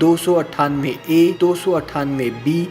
298A, 298B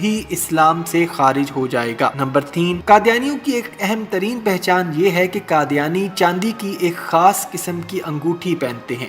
بھی اسلام سے خارج ہو جائے گا۔ نمبر 3، قادیانیوں کی ایک اہم ترین پہچان یہ ہے کہ قادیانی چاندی کی ایک خاص قسم کی انگوٹھی پہنتے ہیں۔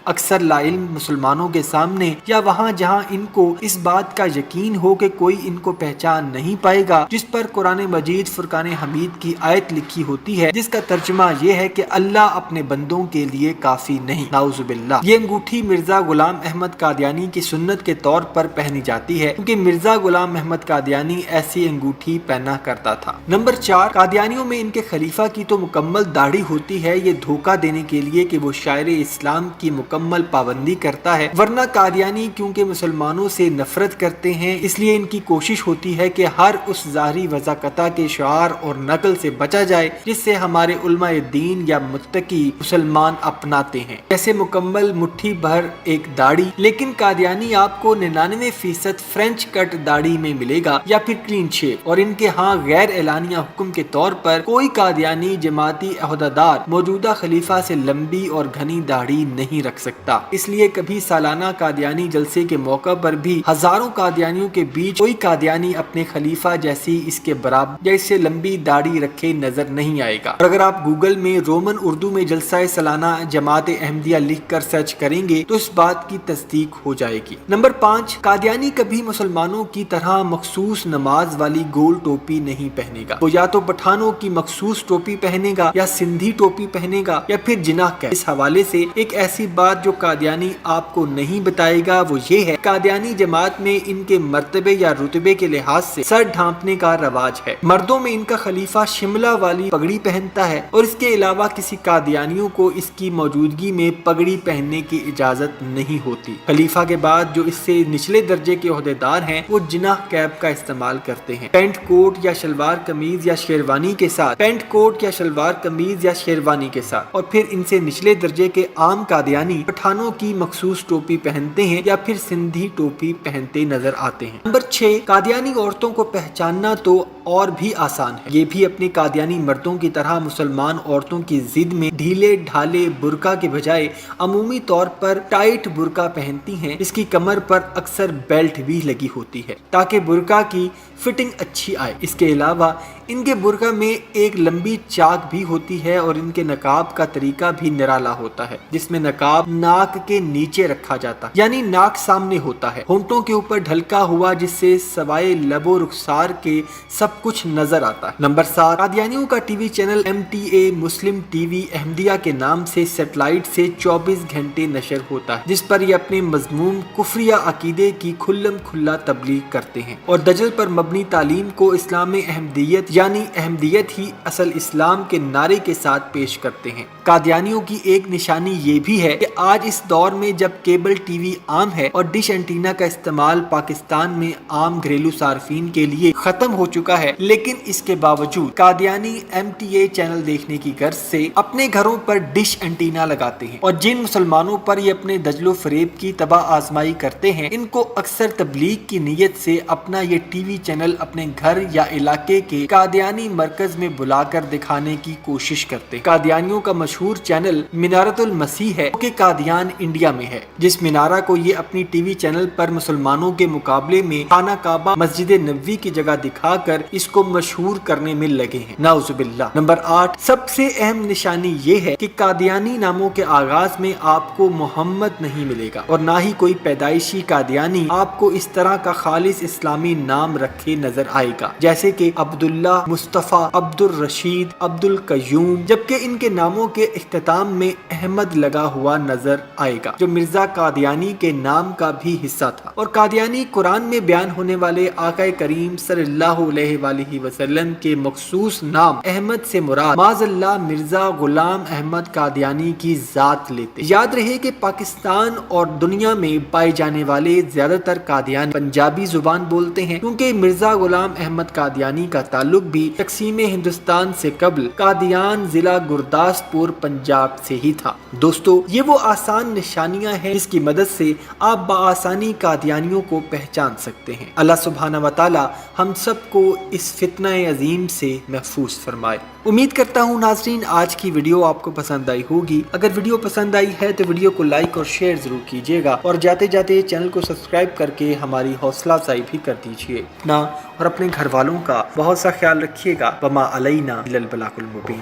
اکثر لا علم مسلمانوں کے سامنے یا وہاں جہاں ان کو اس بات کا یقین ہو کہ کوئی ان کو پہچان نہیں پائے گا، جس پر قرآن مجید فرقان حمید کی آیت لکھی ہوتی ہے جس کا ترجمہ یہ ہے کہ اللہ اپنے بندوں کے لیے کافی نہیں، نعوذ باللہ۔ یہ انگوٹھی مرزا غلام احمد قادیانی کی سنت کے طور پر پہنی جاتی ہے کیونکہ مرزا غلام احمد قادیانی ایسی انگوٹھی پہنا کرتا تھا۔ نمبر 4، قادیانیوں میں ان کے خلیفہ کی تو مکمل داڑھی ہوتی ہے، یہ دھوکہ دینے کے لیے کہ وہ شاعر اسلام کی مکمل پابندی کرتا ہے، ورنہ قادیانی کیونکہ مسلمانوں سے نفرت کرتے ہیں اس لیے ان کی کوشش ہوتی ہے کہ ہر اس ظاہری وضاقتہ کے شعار اور نقل سے بچا جائے جس سے ہمارے علماء دین یا متقی مسلمان اپناتے ہیں، جیسے مکمل مٹھی بھر ایک داڑھی۔ لیکن قادیانی آپ کو 99% فرینچ کٹ داڑھی میں ملے گا یا پھر کلین شیپ، اور ان کے ہاں غیر اعلانیہ حکم کے طور پر کوئی قادیانی جماعتی عہدیدار موجودہ خلیفہ سے لمبی اور گھنی داڑھی نہیں رکھ سکتا، اس لیے کبھی سالانہ قادیانی جلسے کے موقع پر بھی ہزاروں قادیانیوں کے بیچ کوئی قادیانی اپنے خلیفہ جیسی اس کے برابر یا اس سے لمبی داڑھی رکھے نظر نہیں آئے گا۔ اور اگر آپ گوگل میں رومن اردو میں جلسہ سالانہ جماعت احمدیہ لکھ کر سرچ کریں گے تو اس بات کی تصدیق ہو جائے گی۔ نمبر 5، قادیانی کبھی مسلمانوں کی طرح مخصوص نماز والی گول ٹوپی نہیں پہنے گا، وہ یا تو پٹھانوں کی مخصوص ٹوپی پہنے گا یا سندھی ٹوپی پہنے گا یا پھر جناح کیپ۔ اس حوالے سے ایک ایسی بات جو قادیانی آپ کو نہیں بتائے گا وہ یہ ہے، قادیانی جماعت میں ان کے مرتبے یا رتبے کے لحاظ سے سر ڈھانپنے کا رواج ہے۔ مردوں میں ان کا خلیفہ شملہ والی پگڑی پہنتا ہے اور اس کے علاوہ کسی قادیانیوں کو اس کی موجودگی میں پگڑی پہننے کی اجازت نہیں ہوتی۔ خلیفہ کے بعد جو اس سے نچلے درجے کے عہدیدار ہیں وہ جناح کیپ کا استعمال کرتے ہیں، پینٹ کوٹ یا شلوار قمیض یا شیروانی کے ساتھ، پینٹ کوٹ یا شلوار قمیض یا شیروانی کے ساتھ، اور پھر ان سے نچلے درجے کے عام قادیانی پٹھانوں کی مخصوص ٹوپی پہنتے ہیں یا پھر سندھی ٹوپی پہنتے نظر آتے ہیں۔ نمبر 6، قادیانی عورتوں کو پہچاننا تو اور بھی آسان ہے، یہ بھی اپنے قادیانی مردوں کی طرح مسلمان عورتوں کی ضد میں ڈھیلے ڈھالے برقع کے بجائے عمومی طور پر ٹائٹ برقع پہنتی ہیں، اس کی کمر پر اکثر بیلٹ بھی لگی ہوتی ہے تاکہ برقع کی فٹنگ اچھی آئے۔ اس کے علاوہ ان کے برقع میں ایک لمبی چاک بھی ہوتی ہے اور ان کے نقاب کا طریقہ بھی نرالا ہوتا ہے جس میں نقاب ناک کے نیچے رکھا جاتا ہے، یعنی ناک سامنے ہوتا ہے، ہونٹوں کے اوپر ڈھلکا ہوا جس سے سوائے لب و رخسار کے سب کچھ نظر آتا ہے۔ نمبر 7، قادیانیوں کا ٹی وی چینل MTA مسلم ٹی وی احمدیہ کے نام سے سیٹلائٹ سے 24 گھنٹے نشر ہوتا ہے جس پر یہ اپنے مذموم کفریہ عقیدے کی کھلم کھلا تبلیغ کرتے ہیں اور دجل پر مبنی تعلیم کو اسلام احمدیت یعنی احمدیت ہی اصل اسلام کے نعرے کے ساتھ پیش کرتے ہیں۔ قادیانیوں کی ایک نشانی یہ بھی ہے کہ آج اس دور میں جب کیبل ٹی وی عام ہے اور ڈش اینٹینا کا استعمال پاکستان میں عام گھریلو صارفین کے لیے ختم ہو چکا ہے، لیکن اس کے باوجود قادیانی MTA چینل دیکھنے کی غرض سے اپنے گھروں پر ڈش اینٹینا لگاتے ہیں، اور جن مسلمانوں پر یہ اپنے دجل و فریب کی تباہ آزمائی کرتے ہیں ان کو اکثر تبلیغ کی نیت سے اپنا یہ ٹی وی چینل اپنے گھر یا علاقے کے قادیانی مرکز میں بلا کر دکھانے کی کوشش کرتے ہیں۔ قادیانیوں کا مشہور چینل منارت المسیح ہے جو کہ قادیان انڈیا میں ہے، جس منارہ کو یہ اپنی ٹی وی چینل پر مسلمانوں کے مقابلے میں خانہ کعبہ مسجد نبوی کی جگہ دکھا کر اس کو مشہور کرنے میں لگے ہیں، نعوذ باللہ۔ نمبر 8، سب سے اہم نشانی یہ ہے کہ قادیانی ناموں کے آغاز میں آپ کو محمد نہیں ملے گا اور نہ ہی کوئی پیدائشی قادیانی آپ کو اس طرح کا خالص اسلامی نام رکھے نظر آئے گا جیسے کہ عبداللہ، مصطفیٰ، عبد الرشید، عبد القیوم، جبکہ ان کے ناموں کے اختتام میں احمد لگا ہوا نظر آئے گا جو مرزا قادیانی کے نام کا بھی حصہ تھا۔ اور قادیانی قرآن میں بیان ہونے والے آقا کریم صلی اللہ علیہ وآلہ وسلم کے مخصوص نام احمد سے مراد معاذ اللہ مرزا غلام احمد قادیانی کی ذات لیتے۔ یاد رہے کہ پاکستان اور دنیا میں پائے جانے والے زیادہ تر قادیانی پنجابی زبان بولتے ہیں کیونکہ مرزا غلام احمد قادیانی کا تعلق بھی تقسیم ہندوستان سے قبل قادیان ضلع گرداسپور پنجاب سے ہی تھا۔ دوستو، یہ وہ آسان نشانیاں ہیں جس کی مدد سے آپ بآسانی قادیانیوں کو پہچان سکتے ہیں۔ اللہ سبحانہ و تعالی ہم سب کو اس فتنہ عظیم سے محفوظ فرمائے۔ امید کرتا ہوں ناظرین آج کی ویڈیو آپ کو پسند آئی ہوگی۔ اگر ویڈیو پسند آئی ہے تو ویڈیو کو لائک اور شیئر ضرور کیجیے گا، اور جاتے جاتے چینل کو سبسکرائب کر کے ہماری حوصلہ افزائی بھی کر دیجیے۔ اپنا اور اپنے گھر والوں کا بہت سا خیال رکھیے گا۔ وما علینا الا البلاغ المبین۔